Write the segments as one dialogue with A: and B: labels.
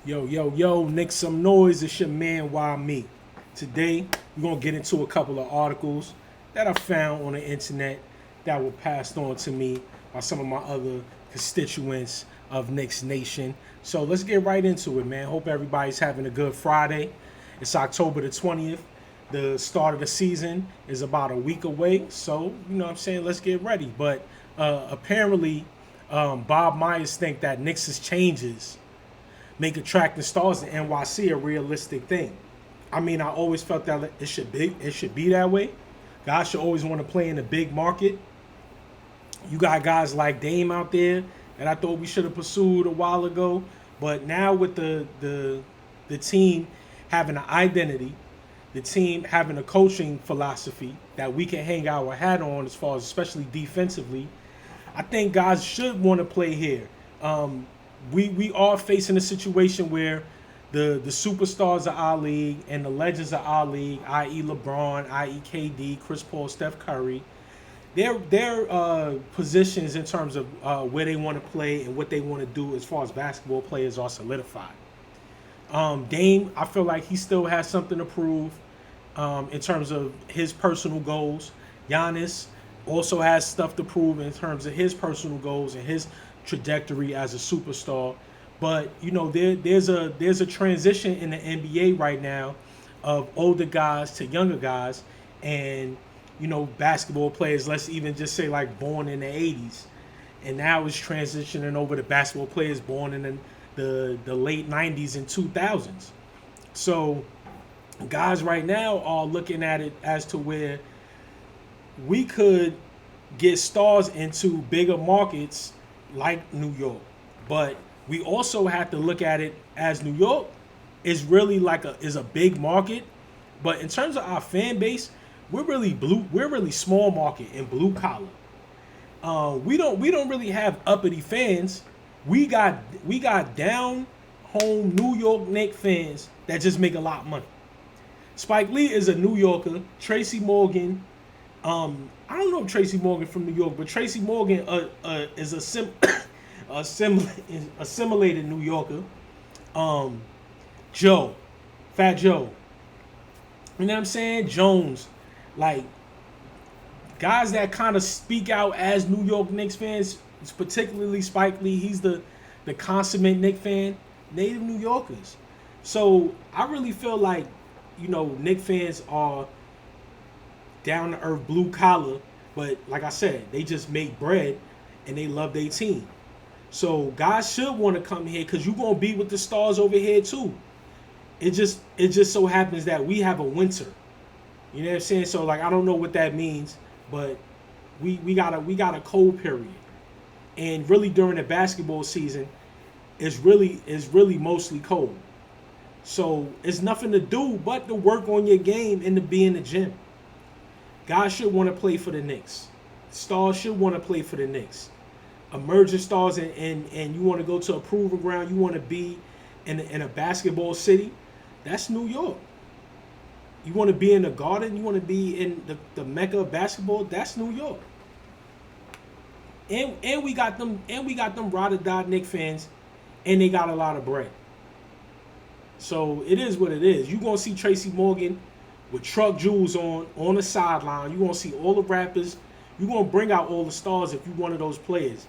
A: Yo, Knick Some Noise. It's your man, Why Me. Today, we're going to get into a couple of articles that I found on the internet that were passed on to me by some of my other constituents of Knicks Nation. So let's get right into it, man. Hope everybody's having a good Friday. It's October the 20th. The start of the season is about a week away. So, you know what I'm saying? Let's get ready. But apparently, Bob Myers think that Knicks' changes make attracting stars in NYC a realistic thing. I mean, I always felt that it should be that way. Guys should always want to play in a big market. You got guys like Dame out there that I thought we should have pursued a while ago. But now with the team having an identity, the team having a coaching philosophy that we can hang our hat on as far as especially defensively, I think guys should want to play here. We are facing a situation where the superstars of our league and the legends of our league, i.e. LeBron, i.e. KD, Chris Paul, Steph Curry, their positions in terms of where they want to play and what they want to do as far as basketball players are solidified. Dame, I feel like he still has something to prove in terms of his personal goals. Giannis also has stuff to prove in terms of his personal goals and his trajectory as a superstar. But you know, there's a transition in the NBA right now of older guys to younger guys, and you know, basketball players, let's even just say like born in the 80s, and now it's transitioning over to basketball players born in the late 90s and 2000s. So guys right now are looking at it as to where we could get stars into bigger markets like New York. But we also have to look at it as New York is really is a big market. But in terms of our fan base, we're really small market and blue collar. We don't really have uppity fans. We got down home New York Knicks fans that just make a lot of money. Spike Lee is a New Yorker. Tracy Morgan, I don't know if Tracy Morgan from New York, but Tracy Morgan is assimilated New Yorker. Joe, Fat Joe, you know what I'm saying? Jones, like guys that kind of speak out as New York Knicks fans. It's particularly Spike Lee. He's the consummate Knicks fan. Native New Yorkers. So I really feel like, you know, Knicks fans are down to earth, blue collar, but like I said, they just make bread and they love their team. So guys should want to come here because you're gonna be with the stars over here too. It just so happens that we have a winter. You know what I'm saying? So like I don't know what that means, but we got a cold period. And really during the basketball season, it's really mostly cold. So it's nothing to do but to work on your game and to be in the gym. Guys should want to play for the Knicks. Stars should want to play for the Knicks. Emerging stars and you want to go to a proving ground, you want to be in a basketball city, that's New York. You want to be in the Garden, you want to be in the Mecca of basketball, that's New York. And we got them ride or die Knicks fans, and they got a lot of bread. So it is what it is. You're gonna see Tracy Morgan with truck jewels on the sideline. You're gonna see all the rappers. You're gonna bring out all the stars if you're one of those players.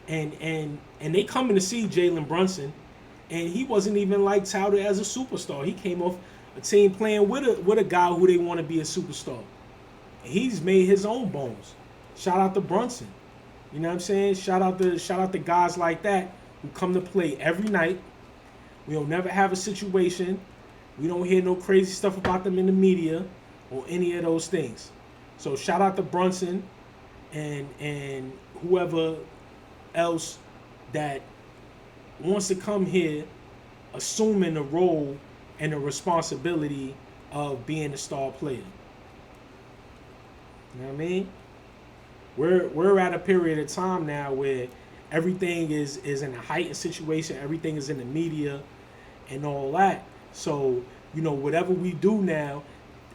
A: And they coming to see Jalen Brunson, and he wasn't even like touted as a superstar. He came off a team playing with a guy who they want to be a superstar. And he's made his own bones. Shout out to Brunson. You know what I'm saying? Shout out to guys like that who come to play every night. We don't never have a situation. We don't hear no crazy stuff about them in the media or any of those things. So shout out to Brunson and whoever else that wants to come here assuming the role and the responsibility of being a star player. You know what I mean? We're at a period of time now where everything is in a heightened situation. Everything is in the media and all that. So, you know, whatever we do now,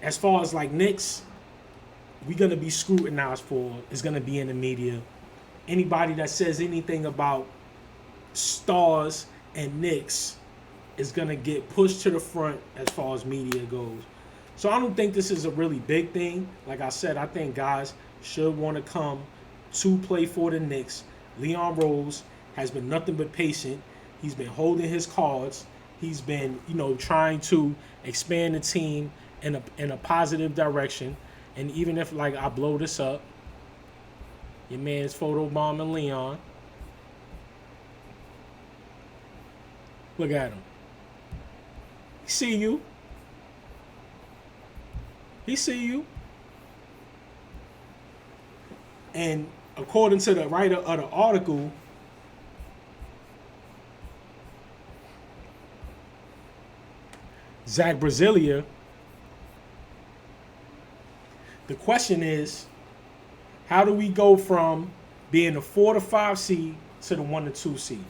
A: as far as like Knicks, we're going to be scrutinized for is going to be in the media. Anybody that says anything about stars and Knicks is going to get pushed to the front as far as media goes. So I don't think this is a really big thing. Like I said, I think guys should want to come to play for the Knicks. Leon Rose has been nothing but patient. He's been holding his cards. He's been, trying to expand the team in a positive direction. And even if, like, I blow this up, your man's photobombing Leon. Look at him. He see you. He see you. And according to the writer of the article, Zach Brasilia, the question is, how do we go from being the 4 to 5 seed to the 1 to 2 seed?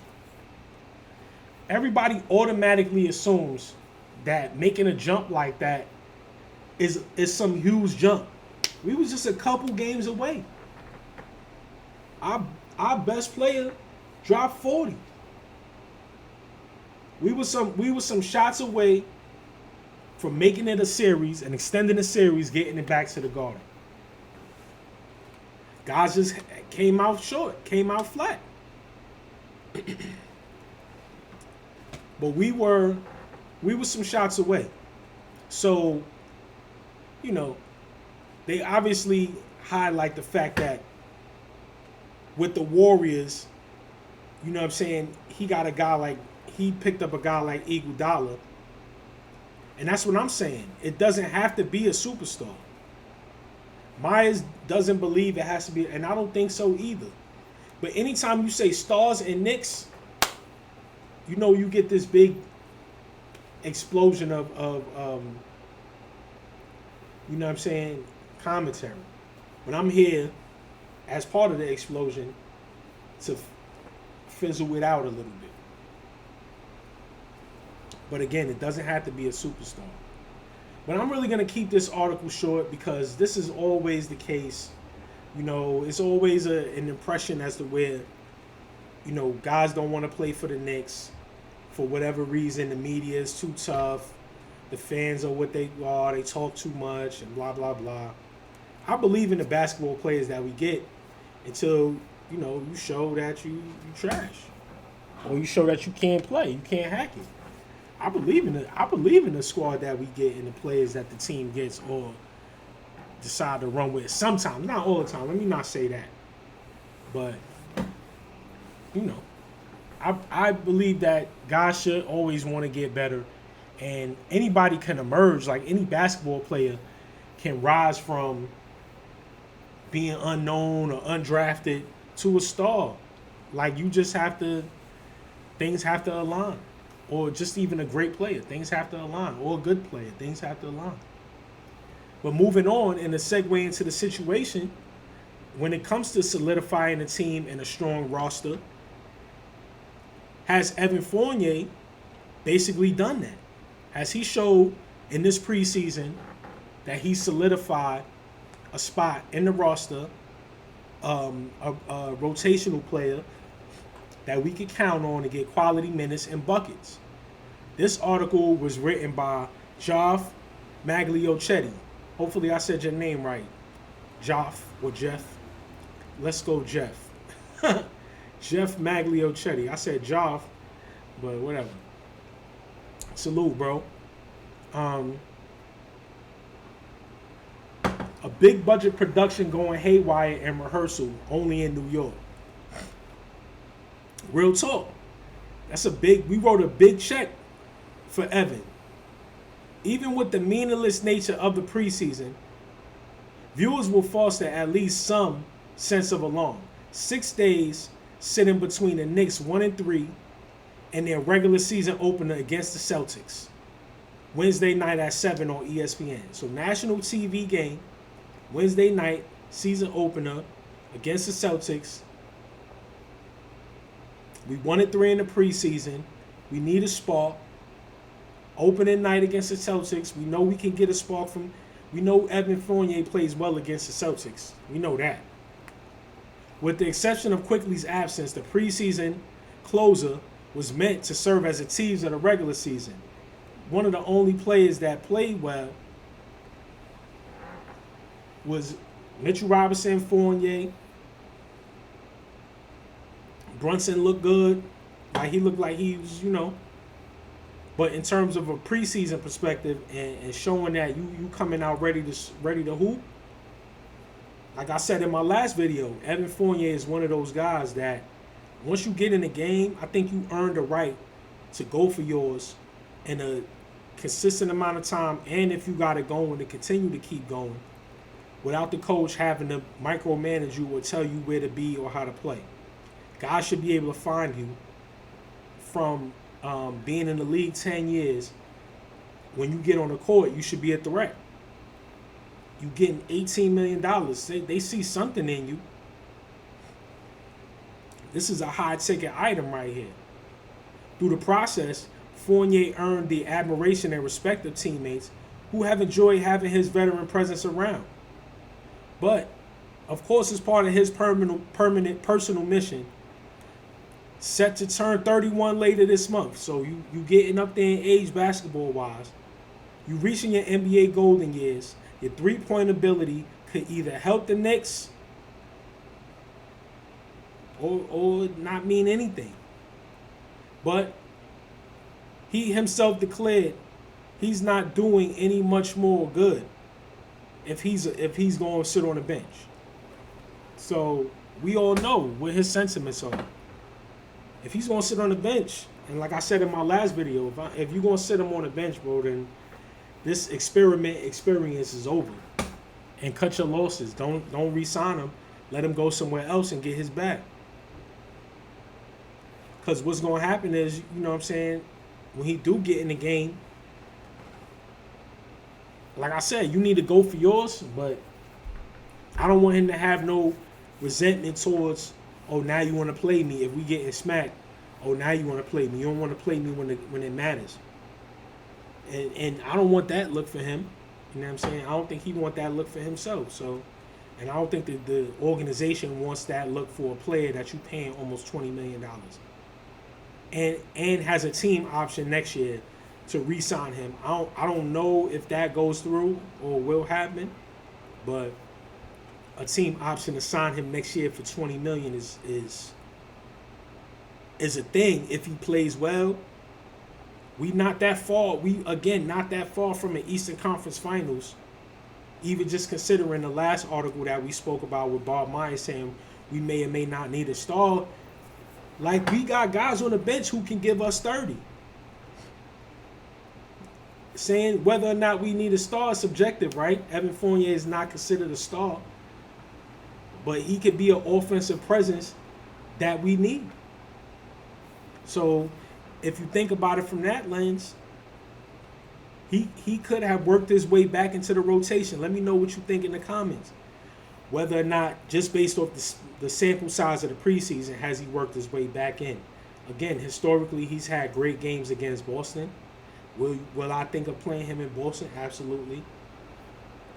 A: Everybody automatically assumes that making a jump like that is some huge jump. We was just a couple games away. Our best player dropped 40. We was some shots away from making it a series and extending the series, getting it back to the Garden. Guys just came out short, came out flat. But we were some shots away. So, they obviously highlight the fact that with the Warriors, you know what I'm saying, he picked up a guy like Iguodala. And that's what I'm saying. It doesn't have to be a superstar. Myers doesn't believe it has to be, and I don't think so either. But anytime you say stars and Knicks, you get this big explosion of you know what I'm saying, commentary. But I'm here as part of the explosion to fizzle it out a little bit. But again, it doesn't have to be a superstar. But I'm really going to keep this article short because this is always the case. It's always an impression as to where, guys don't want to play for the Knicks for whatever reason. The media is too tough. The fans are what they are. They talk too much and blah, blah, blah. I believe in the basketball players that we get until, you show that you trash. Or you show that you can't play. You can't hack it. I believe in the squad that we get and the players that the team gets or decide to run with. Sometimes, not all the time. Let me not say that. But, I believe that guys should always want to get better. And anybody can emerge. Like any basketball player can rise from being unknown or undrafted to a star. Like you just have to, things have to align. Or just even a great player, things have to align. Or a good player, things have to align. But moving on and to segue into the situation, when it comes to solidifying a team and a strong roster, has Evan Fournier basically done that? Has he showed in this preseason that he solidified a spot in the roster, a rotational player that we could count on to get quality minutes and buckets? This article was written by Joff Magliochetti. Hopefully I said your name right. Joff or Jeff. Let's go Jeff. Jeff Magliochetti. I said Joff, but whatever. Salute, bro. A big budget production going haywire in rehearsal only in New York. Real talk. We wrote a big check for Evan. Even with the meaningless nature of the preseason, viewers will foster at least some sense of alarm. 6 days sitting between the Knicks 1-3 and their regular season opener against the Celtics. Wednesday night at 7 on ESPN. So national TV game, Wednesday night, season opener against the Celtics. We 1-3 in the preseason. We need a spark. Opening night against the Celtics. We know we can get a spark from. We know Evan Fournier plays well against the Celtics. We know that. With the exception of Quickly's absence, the preseason closer was meant to serve as a tease of the regular season. One of the only players that played well was Mitchell Robinson, Fournier. Brunson looked good. Like he looked like he was, But in terms of a preseason perspective and showing that you coming out ready to hoop, like I said in my last video, Evan Fournier is one of those guys that once you get in the game, I think you earn the right to go for yours in a consistent amount of time, and if you got it going, to continue to keep going without the coach having to micromanage you or tell you where to be or how to play. Guys should be able to find you from being in the league 10 years. When you get on the court, you should be a threat. You getting $18 million. They see something in you. This is a high-ticket item right here. Through the process, Fournier earned the admiration and respect of teammates who have enjoyed having his veteran presence around. But, of course, as part of his permanent personal mission, set to turn 31 later this month. So you getting up there in age basketball-wise. You reaching your NBA golden years. Your three-point ability could either help the Knicks or not mean anything. But he himself declared he's not doing any much more good if he's going to sit on the bench. So we all know what his sentiments are. If he's going to sit on the bench, and like I said in my last video, if you're going to sit him on the bench, bro, then this experience is over. And cut your losses. Don't re-sign him. Let him go somewhere else and get his bag. Because what's going to happen is, when he do get in the game, like I said, you need to go for yours, but I don't want him to have no resentment towards, oh, now you want to play me if we getting smacked. Oh, now you want to play me. You don't want to play me when it matters. And I don't want that look for him. You know what I'm saying? I don't think he want that look for himself. So, and I don't think that the organization wants that look for a player that you paying almost $20 million. And has a team option next year to re-sign him. I don't know if that goes through or will happen, but a team option to sign him next year for $20 million is a thing if he plays well. We not that far. Not that far from an Eastern Conference Finals. Even just considering the last article that we spoke about with Bob Myers saying we may or may not need a star. Like, we got guys on the bench who can give us 30. Saying whether or not we need a star is subjective, right? Evan Fournier is not considered a star. But he could be an offensive presence that we need. So, if you think about it from that lens, he could have worked his way back into the rotation. Let me know what you think in the comments. Whether or not, just based off the sample size of the preseason, has he worked his way back in? Again, historically, he's had great games against Boston. Will I think of playing him in Boston? Absolutely.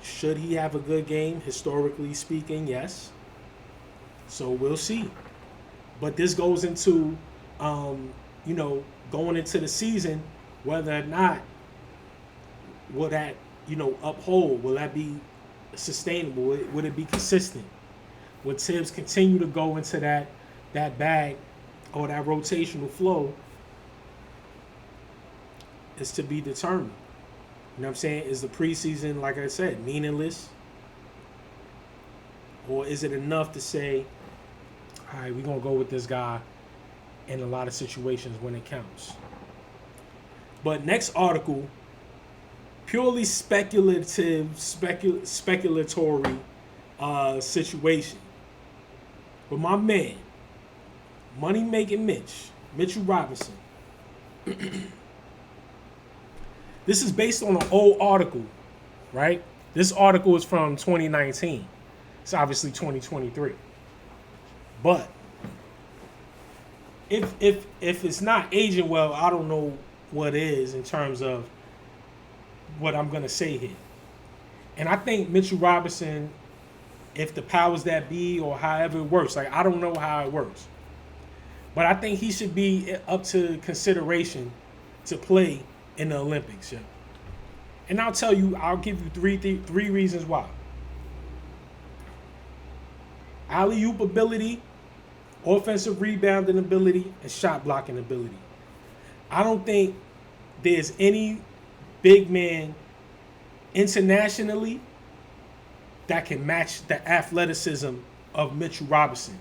A: Should he have a good game? Historically speaking, yes. So we'll see. But this goes into, going into the season, whether or not will that, uphold? Will that be sustainable? Would it be consistent? Will Tibbs continue to go into that bag or that rotational flow? Is to be determined. You know what I'm saying? Is the preseason, like I said, meaningless? Or is it enough to say, all right, we're going to go with this guy in a lot of situations when it counts? But next article, purely speculative, speculatory situation. But my man, money-making Mitchell Robinson. This is based on an old article, right? This article is from 2019. It's obviously 2023. But if it's not aging well, I don't know what is in terms of what I'm going to say here. And I think Mitchell Robinson, if the powers that be or however it works, like, I don't know how it works. But I think he should be up to consideration to play in the Olympics. Yeah. And I'll give you three reasons why. Alley-oop ability, offensive rebounding ability, and shot blocking ability. I don't think there's any big man internationally that can match the athleticism of Mitchell Robinson.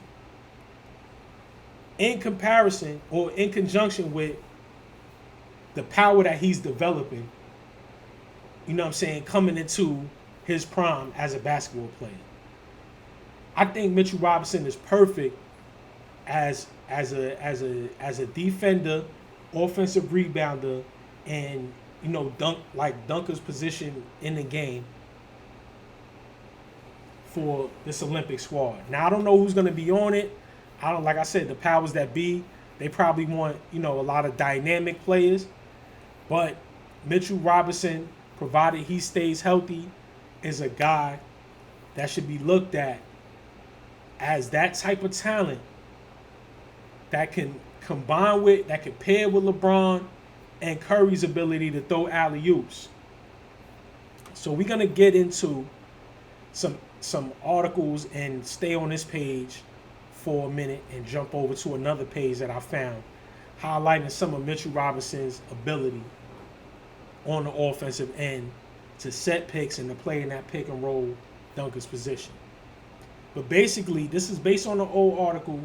A: In comparison or in conjunction with the power that he's developing, you know what I'm saying, coming into his prime as a basketball player. I think Mitchell Robinson is perfect as a defender, offensive rebounder, and dunker's position in the game for this Olympic squad. Now I don't know who's going to be on it. Like I said, the powers that be, they probably want a lot of dynamic players, but Mitchell Robinson, provided he stays healthy, is a guy that should be looked at as that type of talent that can pair with LeBron and Curry's ability to throw alley-oops. So we're gonna get into some articles and stay on this page for a minute and jump over to another page that I found highlighting some of Mitchell Robinson's ability on the offensive end to set picks and to play in that pick and roll dunker's position. But basically, this is based on an old article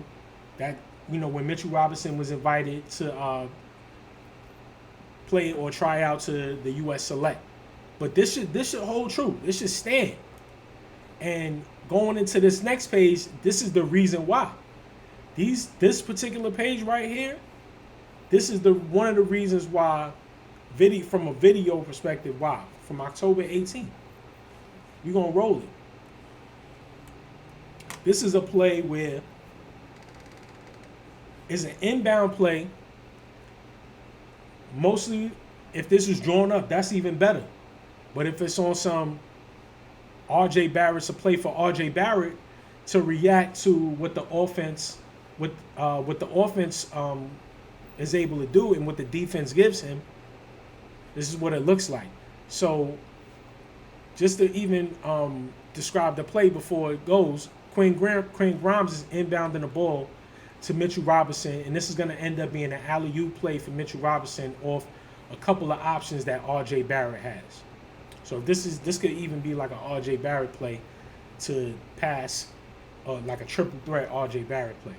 A: that, when Mitchell Robinson was invited to play or try out to the U.S. Select. But this should hold true. This should stand. And going into this next page, this is the reason why. This particular page right here, this is one of the reasons why, from a video perspective, why. From October 18th. We're going to roll it. This is a play where it's an inbound play. Mostly, if this is drawn up, that's even better. But if it's on some RJ Barrett's a play for RJ Barrett to react to what the offense is able to do and what the defense gives him, this is what it looks like. So just to even describe the play before it goes, Quinn Grimes is inbounding the ball to Mitchell Robinson, and this is going to end up being an alley-oop play for Mitchell Robinson off a couple of options that RJ Barrett has. So this could even be like an RJ Barrett play to pass, like a triple threat RJ Barrett play.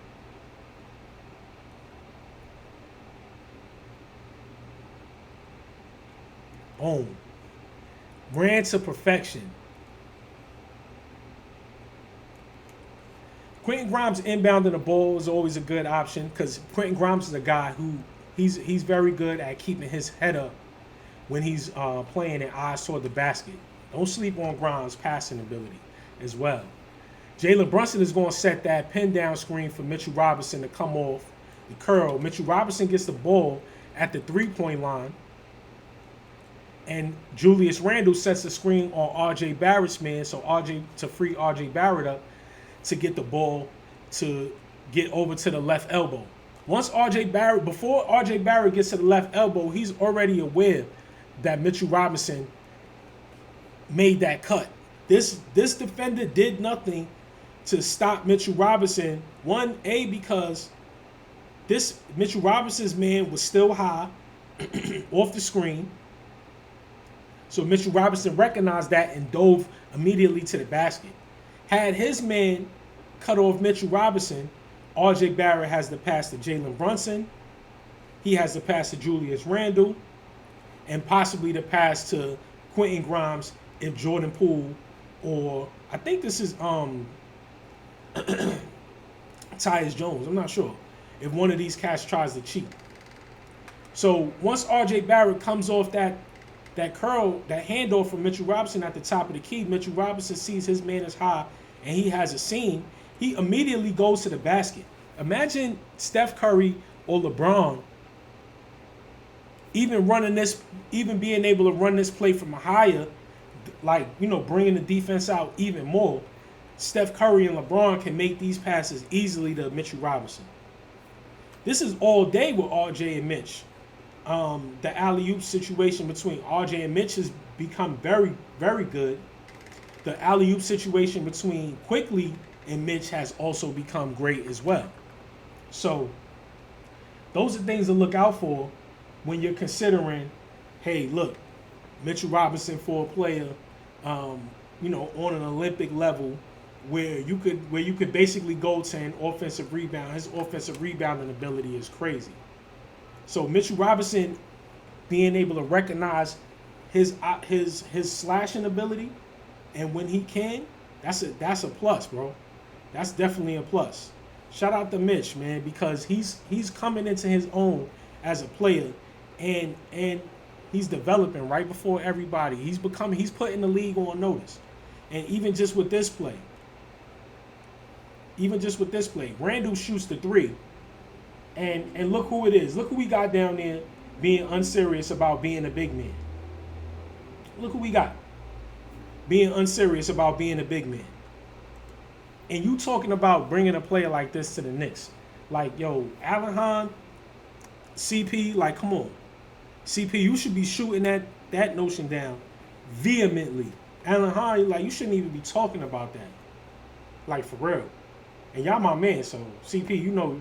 A: Boom. Ran to perfection. Quentin Grimes inbounding the ball is always a good option because Quentin Grimes is a guy who he's very good at keeping his head up when he's playing and eyes toward the basket. Don't sleep on Grimes' passing ability as well. Jalen Brunson is going to set that pin down screen for Mitchell Robinson to come off the curl. Mitchell Robinson gets the ball at the three-point line, and Julius Randle sets the screen on RJ Barrett's man, so to free RJ Barrett up to get the ball to get over to the left elbow. Before RJ Barrett gets to the left elbow, he's already aware that Mitchell Robinson made that cut. This defender did nothing to stop Mitchell Robinson. Because this Mitchell Robinson's man was still high off the screen. So Mitchell Robinson recognized that and dove immediately to the basket. Had his man cut off Mitchell Robinson, RJ Barrett has the pass to Jalen Brunson. He has the pass to Julius Randle. And possibly the pass to Quentin Grimes if Jordan Poole, or I think this is Tyus Jones, I'm not sure, if one of these cats tries to cheat. So once RJ Barrett comes off that curl, that handoff from Mitchell Robinson at the top of the key, Mitchell Robinson sees his man is high and he has a seam. He immediately goes to the basket. Imagine Steph Curry or LeBron even being able to run this play from a higher, bringing the defense out even more. Steph Curry and LeBron can make these passes easily to Mitchell Robinson. This is all day with RJ and Mitch. The alley-oop situation between RJ and Mitch has become very, very good. The alley-oop situation between Quickly and Mitch has also become great as well. So those are things to look out for when you're considering, hey, look, Mitchell Robinson for a player, on an Olympic level, where you could basically go to an offensive rebound. His offensive rebounding ability is crazy. So Mitchell Robinson being able to recognize his slashing ability, and when he can, that's a plus, bro. That's definitely a plus. Shout out to Mitch, man, because he's coming into his own as a player, and he's developing right before everybody. He's putting the league on notice. And even just with this play, Randall shoots the three. And look who it is. Look who we got down there being unserious about being a big man. Look who we got being unserious about being a big man. And you talking about bringing a player like this to the Knicks. Like, yo, Allen Hahn, CP, like, come on. CP, you should be shooting that notion down vehemently. Allen Hahn, like, you shouldn't even be talking about that. Like, for real. And y'all my man, so CP, you know,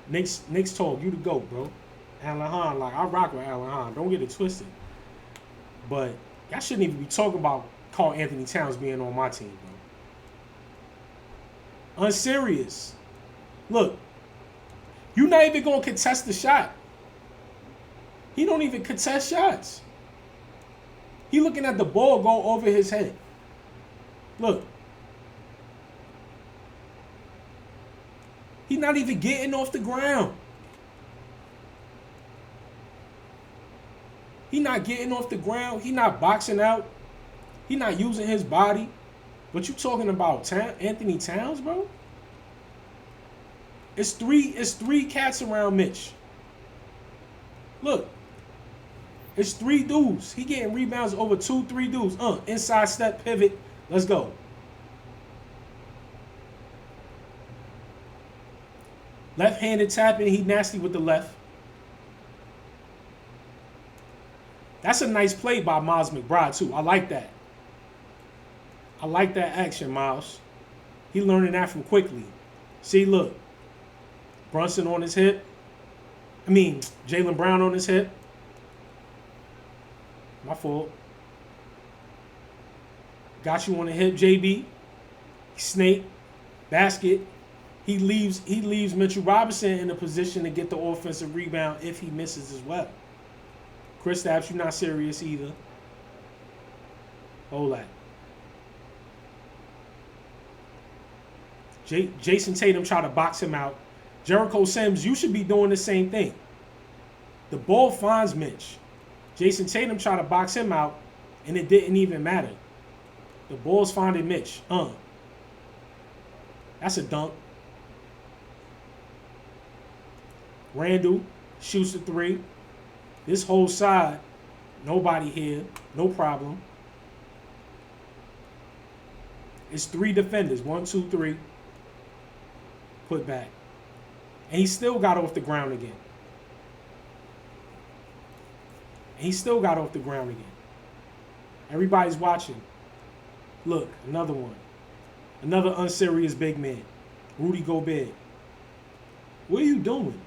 A: Knicks talk, you the GOAT, bro. Allen Hahn, like, I rock with Allen Hahn. Don't get it twisted. But y'all shouldn't even be talking about Karl Anthony Towns being on my team, bro. Unserious. Look, you're not even going to contest the shot. He don't even contest shots. He looking at the ball go over his head. Look. He not even getting off the ground. He not getting off the ground. He not boxing out. He not using his body. But you talking about Anthony Towns, bro? It's three cats around Mitch. Look. It's three dudes. He getting rebounds over 2-3 dudes. Inside step pivot. Let's go. Left-handed tapping. He nasty with the left. That's a nice play by Miles McBride, too. I like that. I like that action, Miles. He learning that from Quickly. See, look. Brunson on his hip. Jaylen Brown on his hip. My fault. Got you on the hip, JB. Snake. Basket. He leaves Mitchell Robinson in a position to get the offensive rebound if he misses as well. Kristaps, you're not serious either. Hold that. Jason Tatum try to box him out. Jericho Sims, you should be doing the same thing. The ball finds Mitch. Jason Tatum tried to box him out, and it didn't even matter. The ball's finding Mitch. That's a dunk. Randall shoots the three. This whole side, nobody here. No problem. It's three defenders. 1, 2, 3. Put back. And he still got off the ground again. Everybody's watching. Look, another one. Another unserious big man. Rudy Gobert. What are you doing?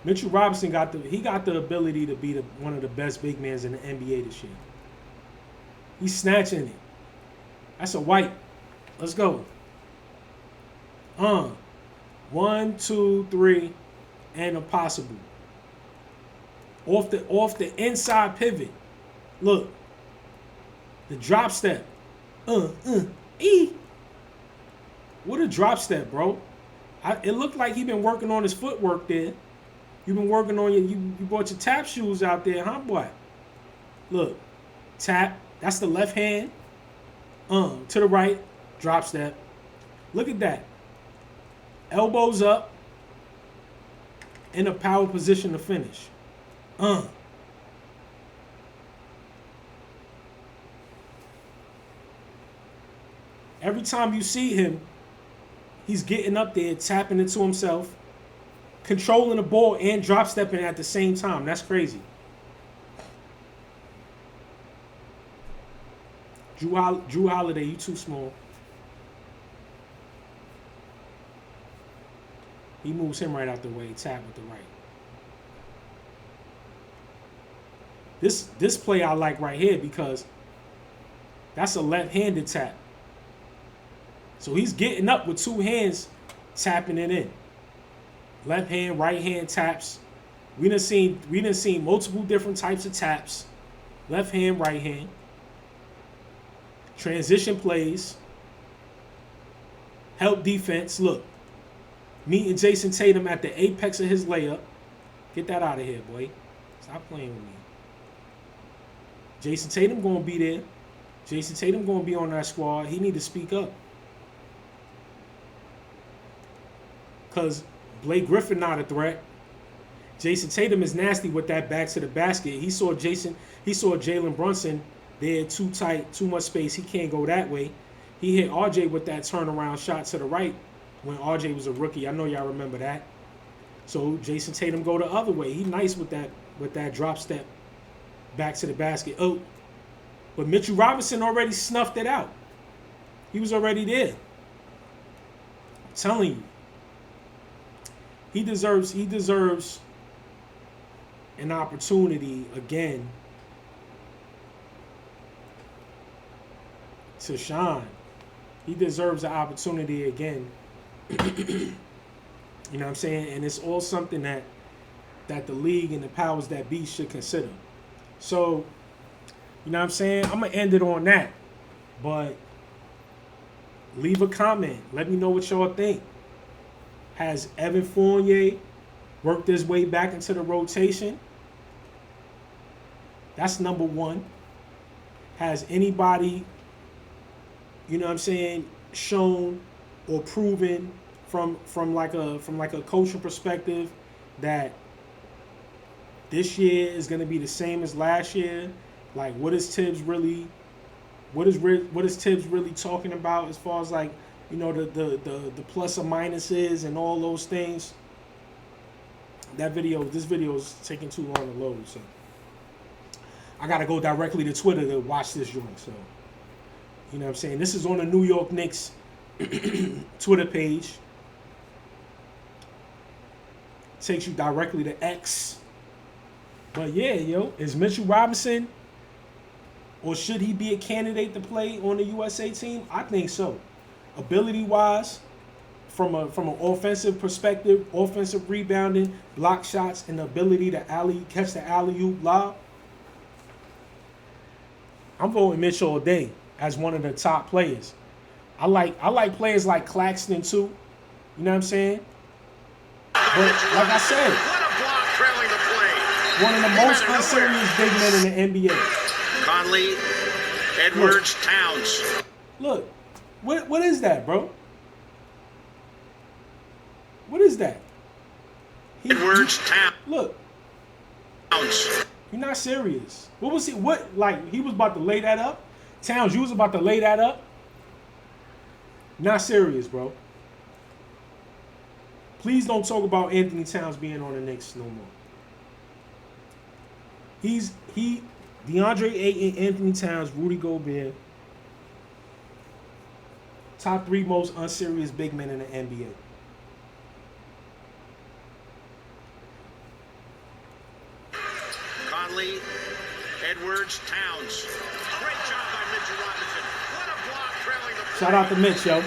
A: Mitchell Robinson got the ability to be one of the best big men in the NBA this year. He's snatching it. That's a white. Let's go. 1, 2, 3, and impossible. Off the inside pivot. Look. The drop step. What a drop step, bro. It looked like he been working on his footwork there. You've been working on you brought your tap shoes out there, huh, boy? Look. Tap. That's the left hand. To the right. Drop step. Look at that. Elbows up. In a power position to finish. Every time you see him, he's getting up there, tapping into himself, controlling the ball and drop stepping at the same time. That's crazy. Drew Holiday, you too small. He moves him right out the way, tap with the right. This play I like right here because that's a left-handed tap. So he's getting up with two hands, tapping it in. Left hand, right hand taps. We done seen multiple different types of taps. Left hand, right hand. Transition plays. Help defense. Look. Meeting Jason Tatum at the apex of his layup. Get that out of here, boy. Stop playing with me. Jason Tatum gonna be there. Jason Tatum gonna be on that squad. He need to speak up. Because Blake Griffin not a threat. Jason Tatum is nasty with that back to the basket. He saw Jalen Brunson there too tight, too much space. He can't go that way. He hit RJ with that turnaround shot to the right when RJ was a rookie. I know y'all remember that. So Jason Tatum go the other way. He nice with that drop step back to the basket. Oh, but Mitchell Robinson already snuffed it out. He was already there. I'm telling you. He deserves an opportunity again to shine. He deserves an opportunity again. You know what I'm saying? And it's all something that the league and the powers that be should consider. So, you know what I'm saying? I'm going to end it on that. But leave a comment. Let me know what y'all think. Has Evan Fournier worked his way back into the rotation? That's number one. Has anybody, you know what I'm saying, shown or proven from like a coaching perspective that this year is going to be the same as last year? Like, what is Tibbs really talking about as far as, like, you know, the plus or minuses and all those things? This video is taking too long to load, so I gotta go directly to Twitter to watch this joint. So, you know what I'm saying? This is on the New York Knicks Twitter page. Takes you directly to X. But yeah, yo, is Mitchell Robinson, or should he be a candidate to play on the USA team? I think so. Ability-wise, from an offensive perspective, offensive rebounding, block shots, and the ability to catch the alley-oop lob, I'm voting Mitch all day as one of the top players. I like players like Claxton too. You know what I'm saying? But like I said, one of the most unserious big men in the NBA.
B: Conley, Edwards, Towns.
A: Look, what is that, bro? What is that?
B: Edwards, Towns.
A: Look.
B: Towns.
A: You're not serious. What was he? He was about to lay that up? Towns, you was about to lay that up? Not serious, bro. Please don't talk about Anthony Towns being on the Knicks no more. DeAndre Ayton, Anthony Towns, Rudy Gobert. Top 3 most unserious big men in the NBA.
B: Conley, Edwards, Towns. Great job by Mitchell Robinson. What a block trailing the play.
A: Shout out to Mitch, yo.